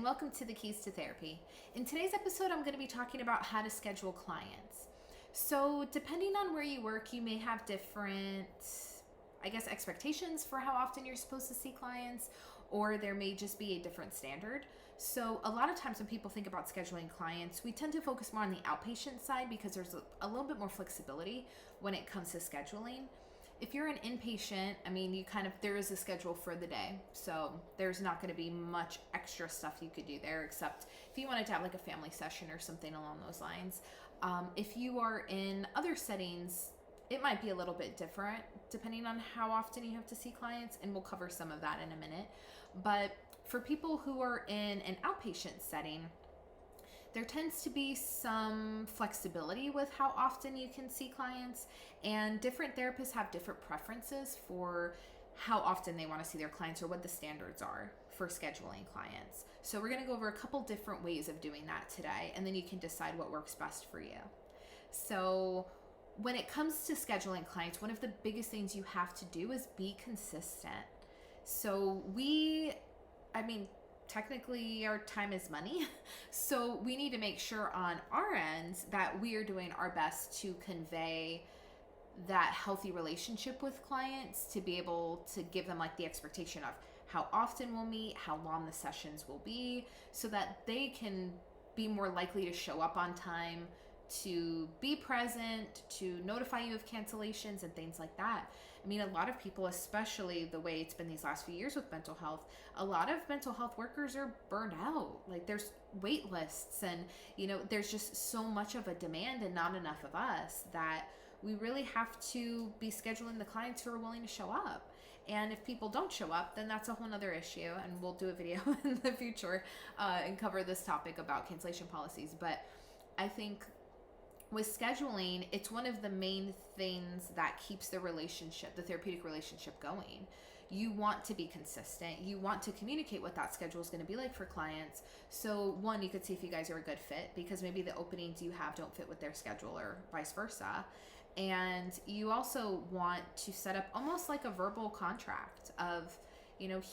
welcome to the Keys to Therapy. In today's episode, I'm going to be talking about how to schedule clients. So depending on where you work, you may have different, expectations for how often you're supposed to see clients, or there may just be a different standard. So a lot of times when people think about scheduling clients, we tend to focus more on the outpatient side because there's a little bit more flexibility when it comes to scheduling. If you're an inpatient, there is a schedule for the day. So there's not going to be much extra stuff you could do there, except if you wanted to have like a family session or something along those lines. If you are in other settings, it might be a little bit different depending on how often you have to see clients, and we'll cover some of that in a minute. But for people who are in an outpatient setting, there tends to be some flexibility with how often you can see clients, and different therapists have different preferences for how often they want to see their clients or what the standards are for scheduling clients. So we're going to go over a couple different ways of doing that today, and then you can decide what works best for you. So when it comes to scheduling clients, one of the biggest things you have to do is be consistent. So technically our time is money. So we need to make sure on our ends that we are doing our best to convey that healthy relationship with clients, to be able to give them like the expectation of how often we'll meet, how long the sessions will be, so that they can be more likely to show up on time, to be present, to notify you of cancellations and things like that. A lot of people, especially the way it's been these last few years with mental health, a lot of mental health workers are burned out. Like there's wait lists and, there's just so much of a demand and not enough of us that we really have to be scheduling the clients who are willing to show up. And if people don't show up, then that's a whole nother issue. And we'll do a video in the future and cover this topic about cancellation policies. But I think with scheduling, it's one of the main things that keeps the therapeutic relationship going. You want to be consistent. You want to communicate what that schedule is going to be like for clients. So one, you could see if you guys are a good fit, because maybe the openings you have don't fit with their schedule or vice versa. And you also want to set up almost like a verbal contract of,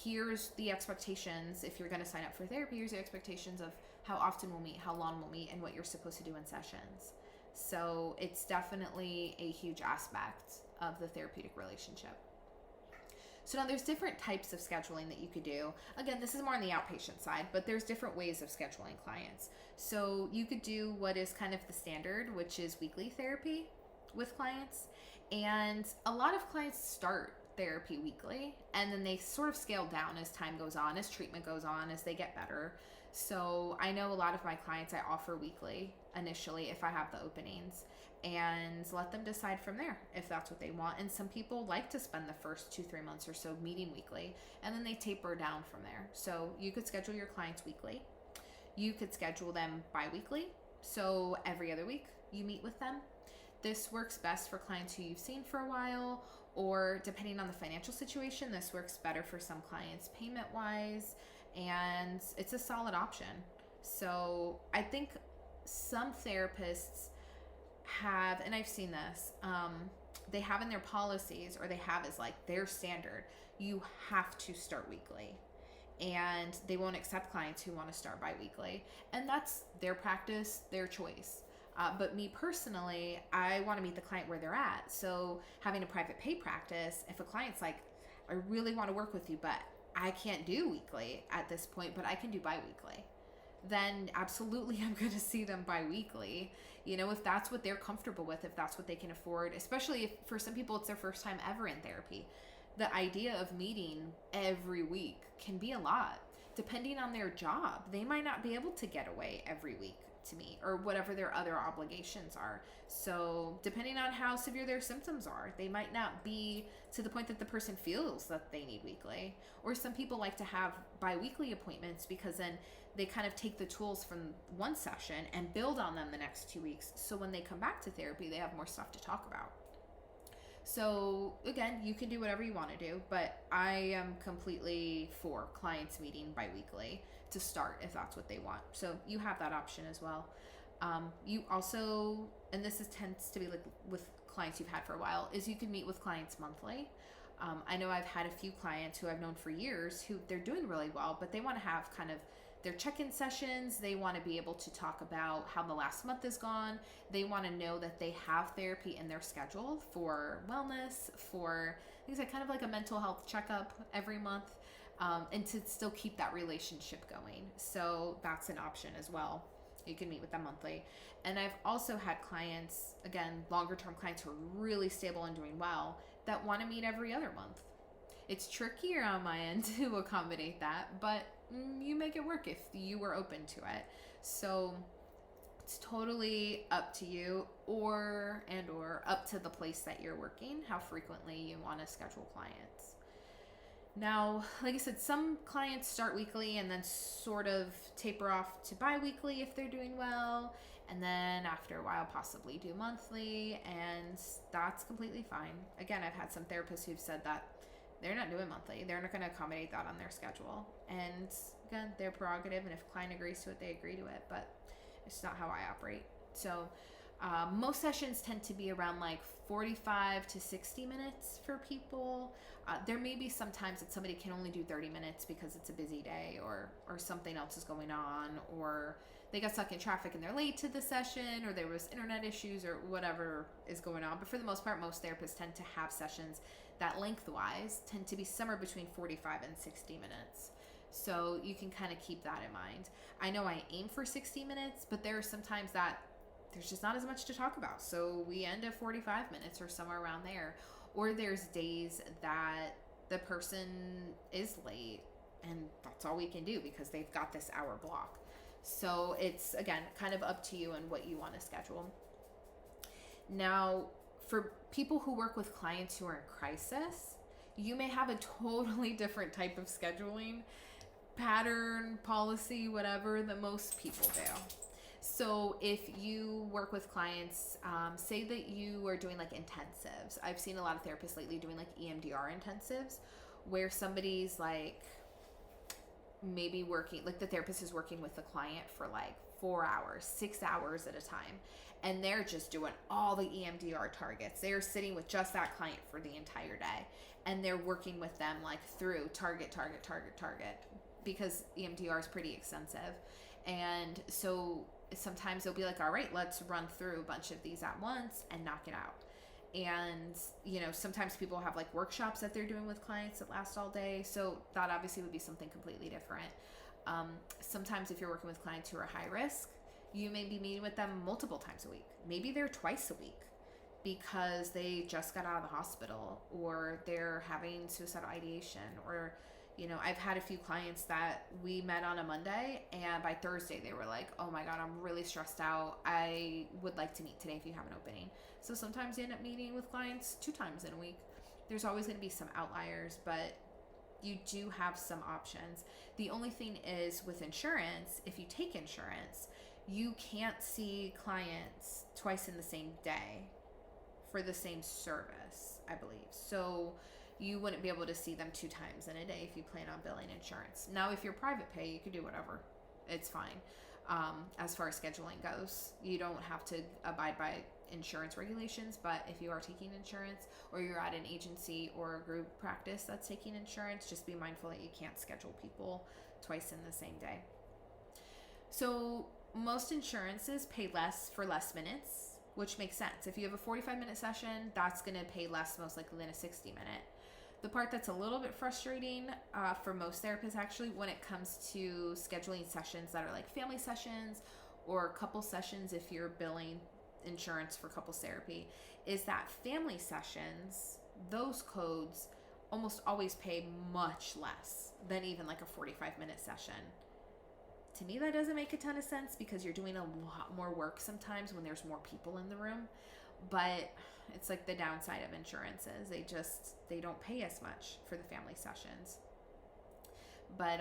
here's the expectations. If you're going to sign up for therapy, here's the expectations of how often we'll meet, how long we'll meet, and what you're supposed to do in sessions. So it's definitely a huge aspect of the therapeutic relationship. So now there's different types of scheduling that you could do. Again, this is more on the outpatient side, but there's different ways of scheduling clients. So you could do what is kind of the standard, which is weekly therapy with clients. And a lot of clients start therapy weekly, and then they sort of scale down as time goes on, as treatment goes on, as they get better. So I know a lot of my clients I offer weekly initially if I have the openings, and let them decide from there if that's what they want. And some people like to spend the first 2-3 months or so meeting weekly, and then they taper down from there. So you could schedule your clients weekly. You could schedule them bi-weekly. So every other week you meet with them. This works best for clients who you've seen for a while, or depending on the financial situation, this works better for some clients payment-wise, and it's a solid option. So I think some therapists have, and I've seen this, they have in their policies, or they have as like their standard, you have to start weekly. And they won't accept clients who want to start bi-weekly. And that's their practice, their choice. But me personally, I want to meet the client where they're at. So having a private pay practice, if a client's like, I really want to work with you, but I can't do weekly at this point, but I can do bi-weekly, then absolutely I'm going to see them bi-weekly. If that's what they're comfortable with, if that's what they can afford, especially if for some people it's their first time ever in therapy. The idea of meeting every week can be a lot. Depending on their job, they might not be able to get away every week to meet, or whatever their other obligations are. So depending on how severe their symptoms are, they might not be to the point that the person feels that they need weekly. Or some people like to have bi-weekly appointments because then they kind of take the tools from one session and build on them the next 2 weeks. So when they come back to therapy, they have more stuff to talk about. So again, you can do whatever you want to do, but I am completely for clients meeting bi-weekly to start if that's what they want. So you have that option as well. You also, and tends to be like with clients you've had for a while, is you can meet with clients monthly. I know I've had a few clients who I've known for years who they're doing really well, but they want to have kind of their check-in sessions, they want to be able to talk about how the last month has gone. They want to know that they have therapy in their schedule for wellness, for things like kind of like a mental health checkup every month, and to still keep that relationship going. So that's an option as well. You can meet with them monthly. And I've also had clients, again, longer term clients who are really stable and doing well, that want to meet every other month. It's trickier on my end to accommodate that, but you make it work if you were open to it. So it's totally up to you, or up to the place that you're working, how frequently you want to schedule clients. Now, like I said, some clients start weekly and then sort of taper off to bi-weekly if they're doing well, and then after a while possibly do monthly, and that's completely fine. Again, I've had some therapists who've said that they're not doing monthly. They're not going to accommodate that on their schedule. And again, their prerogative, and if a client agrees to it, they agree to it, but it's not how I operate. So most sessions tend to be around like 45 to 60 minutes for people. There may be sometimes that somebody can only do 30 minutes because it's a busy day, or something else is going on, or they got stuck in traffic and they're late to the session, or there was internet issues, or whatever is going on. But for the most part, most therapists tend to have sessions that lengthwise tend to be somewhere between 45 and 60 minutes. So you can kind of keep that in mind. I know I aim for 60 minutes, but there are some times that there's just not as much to talk about. So we end at 45 minutes or somewhere around there. Or there's days that the person is late and that's all we can do because they've got this hour block. So it's, again, kind of up to you and what you want to schedule. Now, for people who work with clients who are in crisis, you may have a totally different type of scheduling pattern, policy, whatever, that most people do. So if you work with clients, say that you are doing like intensives. I've seen a lot of therapists lately doing like EMDR intensives, where somebody's like maybe working, like the therapist is working with the client for like 4 hours, 6 hours at a time. And they're just doing all the EMDR targets. They're sitting with just that client for the entire day. And they're working with them like through target, because EMDR is pretty extensive. And so sometimes they'll be like, all right, let's run through a bunch of these at once and knock it out. And, you know, sometimes people have like workshops that they're doing with clients that last all day. So that obviously would be something completely different. Sometimes if you're working with clients who are high risk, you may be meeting with them multiple times a week. Maybe they're twice a week because they just got out of the hospital, or they're having suicidal ideation, or, you know, I've had a few clients that we met on a Monday and by Thursday they were like, oh my God, I'm really stressed out. I would like to meet today if you have an opening. So sometimes you end up meeting with clients 2 times in a week. There's always going to be some outliers, but you do have some options. The only thing is with insurance, if you take insurance, you can't see clients twice in the same day for the same service, I believe. So you wouldn't be able to see them 2 times in a day if you plan on billing insurance. Now, if you're private pay, you can do whatever. It's fine. As far as scheduling goes, you don't have to abide by insurance regulations, but if you are taking insurance, or you're at an agency or a group practice that's taking insurance, just be mindful that you can't schedule people twice in the same day. So most insurances pay less for less minutes, which makes sense. If you have a 45-minute session, that's going to pay less most likely than a 60-minute. The part that's a little bit frustrating for most therapists, actually, when it comes to scheduling sessions that are like family sessions or couple sessions, if you're billing insurance for couples therapy, is that family sessions, those codes almost always pay much less than even like a 45-minute session. To me, that doesn't make a ton of sense because you're doing a lot more work sometimes when there's more people in the room. But it's like the downside of insurances. They don't pay as much for the family sessions. But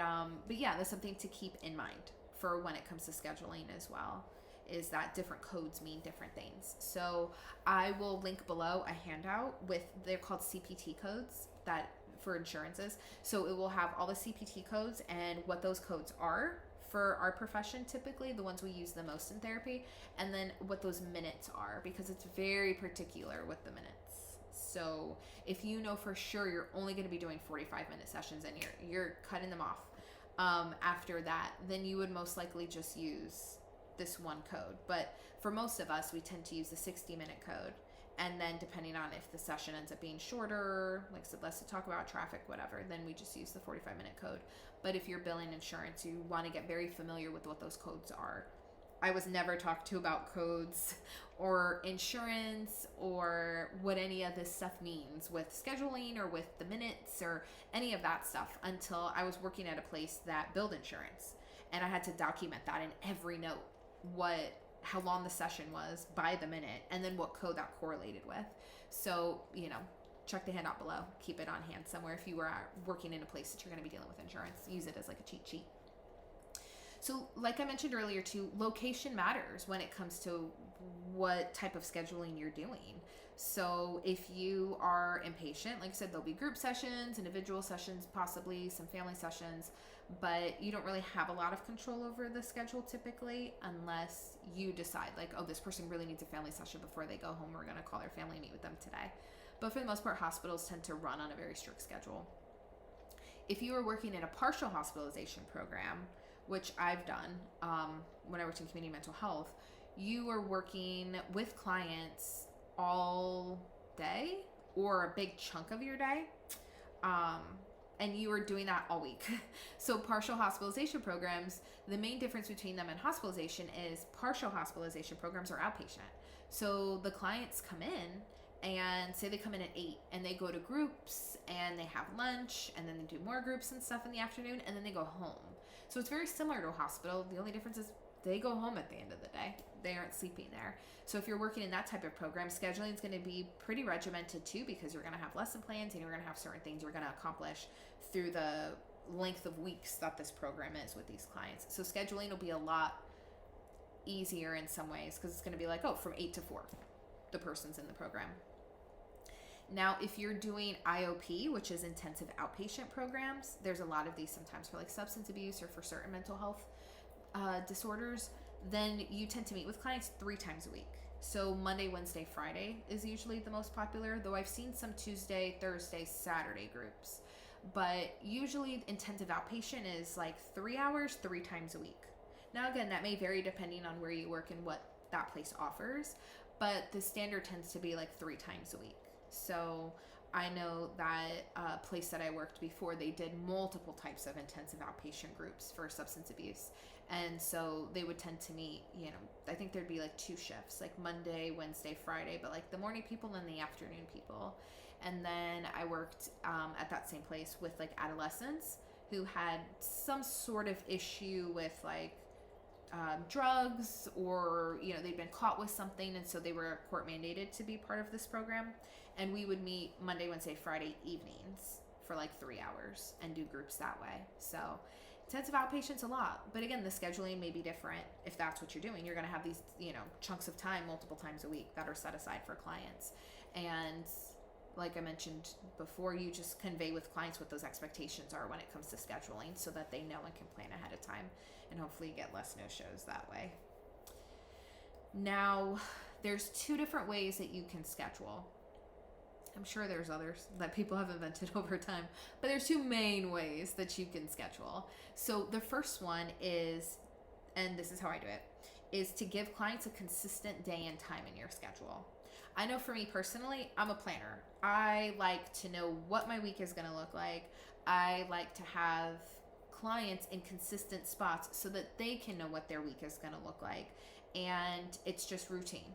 yeah, that's something to keep in mind for when it comes to scheduling as well, is that different codes mean different things. So I will link below a handout with, they're called CPT codes that for insurances. So it will have all the CPT codes and what those codes are for our profession, typically the ones we use the most in therapy, and then what those minutes are, because it's very particular with the minutes. So if you know for sure you're only going to be doing 45-minute sessions and you're cutting them off, after that, then you would most likely just use this one code. But for most of us, we tend to use the 60-minute code. And then depending on if the session ends up being shorter, like I said, less to talk about, traffic, whatever, then we just use the 45-minute code. But if you're billing insurance, you want to get very familiar with what those codes are. I was never talked to about codes or insurance or what any of this stuff means with scheduling or with the minutes or any of that stuff until I was working at a place that billed insurance. And I had to document that in every note, how long the session was by the minute, and then what code that correlated with. So, check the handout below. Keep it on hand somewhere if you were working in a place that you're going to be dealing with insurance. Use it as like a cheat sheet. So like I mentioned earlier too, location matters when it comes to what type of scheduling you're doing. So if you are inpatient, like I said, there'll be group sessions, individual sessions, possibly some family sessions, but you don't really have a lot of control over the schedule typically unless you decide like, oh, this person really needs a family session before they go home. We're going to call their family and meet with them today. But for the most part, hospitals tend to run on a very strict schedule. If you are working in a partial hospitalization program, which I've done when I worked in community mental health, you are working with clients all day or a big chunk of your day. And you are doing that all week. So partial hospitalization programs, the main difference between them and hospitalization is partial hospitalization programs are outpatient. So the clients come in and say they come in at 8 and they go to groups and they have lunch and then they do more groups and stuff in the afternoon and then they go home. So it's very similar to a hospital. The only difference is they go home at the end of the day. They aren't sleeping there. So if you're working in that type of program, scheduling is going to be pretty regimented too, because you're going to have lesson plans and you're going to have certain things you're going to accomplish through the length of weeks that this program is with these clients. So scheduling will be a lot easier in some ways because it's going to be like, oh, from 8 to 4, the person's in the program. Now, if you're doing IOP, which is intensive outpatient programs, there's a lot of these sometimes for like substance abuse or for certain mental health disorders, then you tend to meet with clients 3 times a week. So Monday, Wednesday, Friday is usually the most popular, though I've seen some Tuesday, Thursday, Saturday groups. But usually intensive outpatient is like 3 hours, 3 times a week. Now, again, that may vary depending on where you work and what that place offers, but the standard tends to be like 3 times a week. So I know that a place that I worked before, they did multiple types of intensive outpatient groups for substance abuse. And so they would tend to meet, I think there'd be like 2 shifts, like Monday, Wednesday, Friday, but like the morning people and the afternoon people. And then I worked at that same place with like adolescents who had some sort of issue with like drugs or, they'd been caught with something. And so they were court mandated to be part of this program. And we would meet Monday, Wednesday, Friday evenings for like 3 hours and do groups that way. So intensive outpatient's a lot. But again, the scheduling may be different if that's what you're doing. You're going to have these, chunks of time multiple times a week that are set aside for clients. And like I mentioned before, you just convey with clients what those expectations are when it comes to scheduling so that they know and can plan ahead of time and hopefully get less no-shows that way. Now, there's 2 different ways that you can schedule. I'm sure there's others that people have invented over time, but there's 2 main ways that you can schedule. So the first one is, and this is how I do it, is to give clients a consistent day and time in your schedule. I know for me personally, I'm a planner. I like to know what my week is going to look like. I like to have clients in consistent spots so that they can know what their week is going to look like. And it's just routine.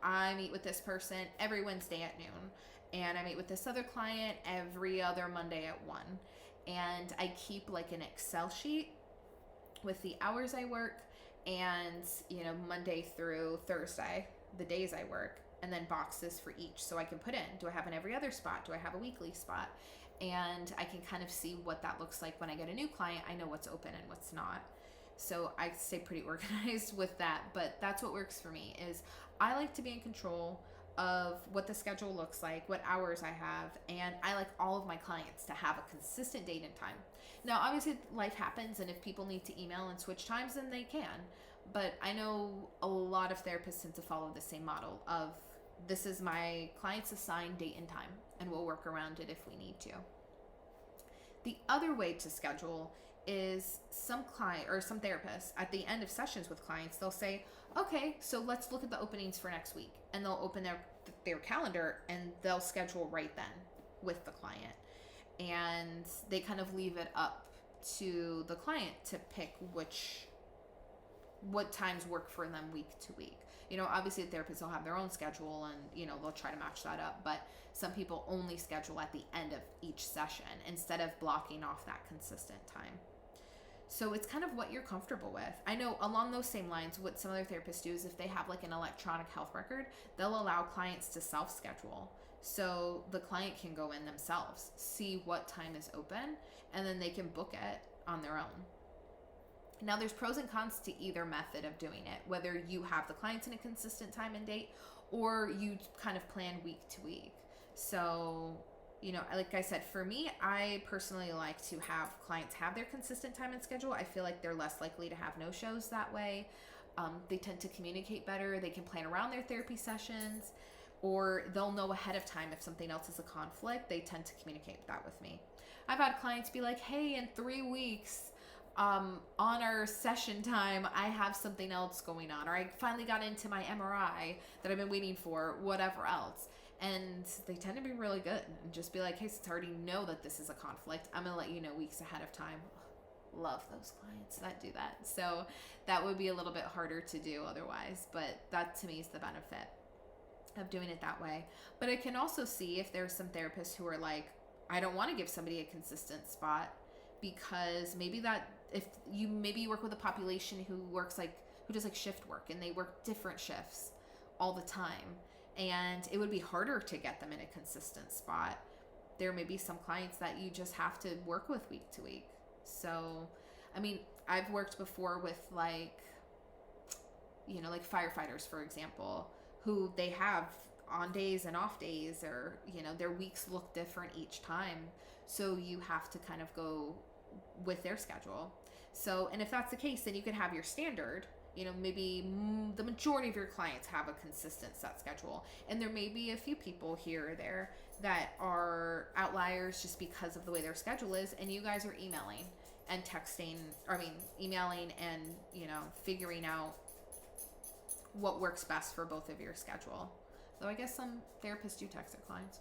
I meet with this person every Wednesday at noon. And I meet with this other client every other Monday at 1. And I keep like an Excel sheet with the hours I work and, Monday through Thursday, the days I work, and then boxes for each. So I can put in, do I have an every other spot? Do I have a weekly spot? And I can kind of see what that looks like when I get a new client. I know what's open and what's not. So I stay pretty organized with that, but that's what works for me is I like to be in control of what the schedule looks like, what hours I have, and I like all of my clients to have a consistent date and time. Now, obviously life happens, and if people need to email and switch times, then they can. But I know a lot of therapists tend to follow the same model of this is my client's assigned date and time, and we'll work around it if we need to. The other way to schedule is some client or some therapists at the end of sessions with clients, they'll say, okay, so let's look at the openings for next week. And they'll open their calendar and they'll schedule right then with the client. And they kind of leave it up to the client to pick what times work for them week to week. Obviously the therapists will have their own schedule and, they'll try to match that up. But some people only schedule at the end of each session instead of blocking off that consistent time. So it's kind of what you're comfortable with. I know along those same lines, what some other therapists do is if they have like an electronic health record, they'll allow clients to self-schedule. So the client can go in themselves, see what time is open, and then they can book it on their own. Now, there's pros and cons to either method of doing it, whether you have the clients in a consistent time and date or you kind of plan week to week. So, like I said, for me, I personally like to have clients have their consistent time and schedule. I feel like they're less likely to have no-shows that way. They tend to communicate better. They can plan around their therapy sessions, or they'll know ahead of time if something else is a conflict. They tend to communicate that with me. I've had clients be like, hey, in 3 weeks, on our session time, I have something else going on, or I finally got into my MRI that I've been waiting for, whatever else. And they tend to be really good and just be like, hey, since I already know that this is a conflict, I'm going to let you know weeks ahead of time. Love those clients that do that. So that would be a little bit harder to do otherwise, but that to me is the benefit of doing it that way. But I can also see if there's some therapists who are like, I don't want to give somebody a consistent spot, because maybe you work with a population who does shift work and they work different shifts all the time, and it would be harder to get them in a consistent spot. There may be some clients that you just have to work with week to week. So, I've worked before with firefighters, for example, who they have on days and off days, or, their weeks look different each time. So you have to kind of go with their schedule. So, and if that's the case, then you could have your standard, maybe the majority of your clients have a consistent set schedule. And there may be a few people here or there that are outliers just because of the way their schedule is. And you guys are emailing and emailing and, figuring out what works best for both of your schedule. Though I guess some therapists do text their clients.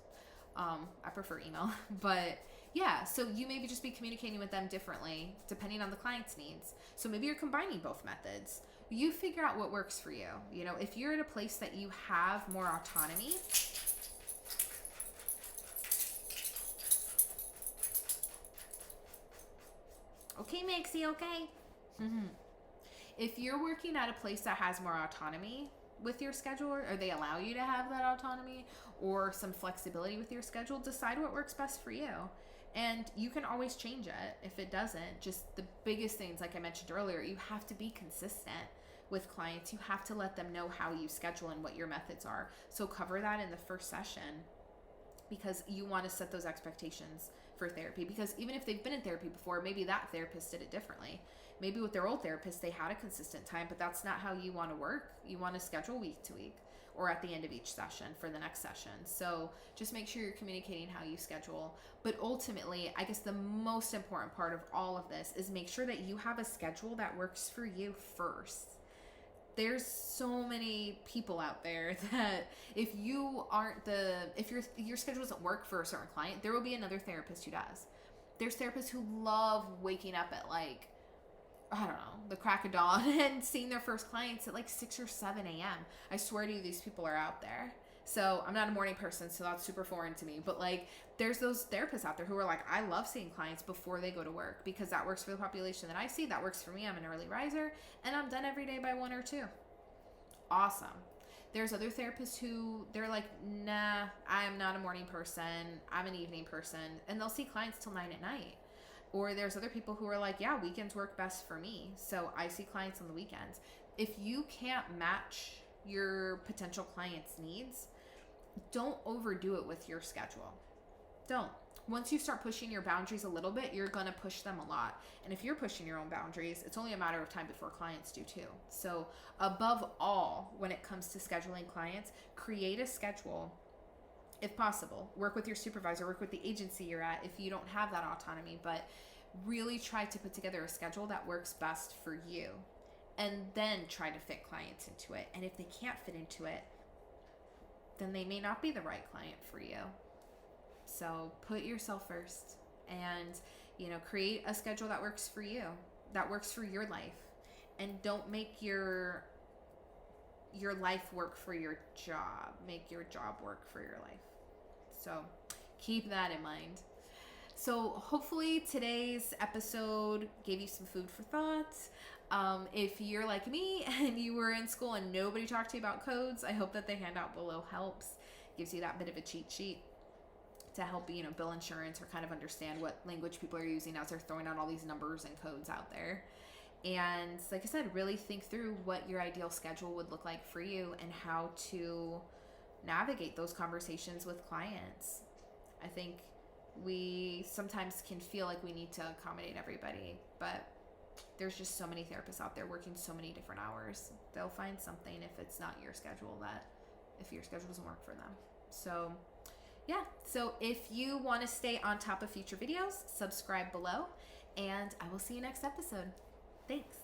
I prefer email, but yeah, so you maybe just be communicating with them differently depending on the client's needs. So maybe you're combining both methods. You figure out what works for you. If you're at a place that you have more autonomy, okay, Maxie, okay? If you're working at a place that has more autonomy with your schedule, or they allow you to have that autonomy or some flexibility with your schedule, decide what works best for you. And you can always change it if it doesn't. Just the biggest things, like I mentioned earlier, you have to be consistent with clients. You have to let them know how you schedule and what your methods are. So cover that in the first session, because you want to set those expectations for therapy. Because even if they've been in therapy before, maybe that therapist did it differently. Maybe with their old therapist, they had a consistent time, but that's not how you want to work. You want to schedule week to week or at the end of each session for the next session. So just make sure you're communicating how you schedule. But ultimately, I guess the most important part of all of this is make sure that you have a schedule that works for you first. There's so many people out there that if your schedule doesn't work for a certain client, there will be another therapist who does. There's therapists who love waking up at the crack of dawn and seeing their first clients at 6 or 7 a.m. I swear to you, these people are out there. So I'm not a morning person, so that's super foreign to me. But there's those therapists out there who are like, I love seeing clients before they go to work because that works for the population that I see. That works for me. I'm an early riser and I'm done every day by 1 or 2. Awesome. There's other therapists who they're like, nah, I am not a morning person. I'm an evening person. And they'll see clients till 9 at night. Or there's other people who are like, yeah, weekends work best for me. So I see clients on the weekends. If you can't match your potential client's needs, don't overdo it with your schedule. Don't. Once you start pushing your boundaries a little bit, you're going to push them a lot. And if you're pushing your own boundaries, it's only a matter of time before clients do too. So above all, when it comes to scheduling clients, create a schedule. If possible, work with your supervisor, work with the agency you're at if you don't have that autonomy, but Really try to put together a schedule that works best for you, and then try to fit clients into it. And if they can't fit into it, then they may not be the right client for you. So put yourself first, and create a schedule that works for you, that works for your life, and don't make your life work for your job. Make your job work for your life. So keep that in mind. So hopefully today's episode gave you some food for thought. If you're like me and you were in school and nobody talked to you about codes, I hope that the handout below helps. Gives you that bit of a cheat sheet to help bill insurance or kind of understand what language people are using as they're throwing out all these numbers and codes out there. And like I said, really think through what your ideal schedule would look like for you and how to navigate those conversations with clients. I think we sometimes can feel like we need to accommodate everybody, but there's just so many therapists out there working so many different hours. They'll find something if it's not your schedule, if your schedule doesn't work for them. So yeah, so if you want to stay on top of future videos, subscribe below, and I will see you next episode. Thanks.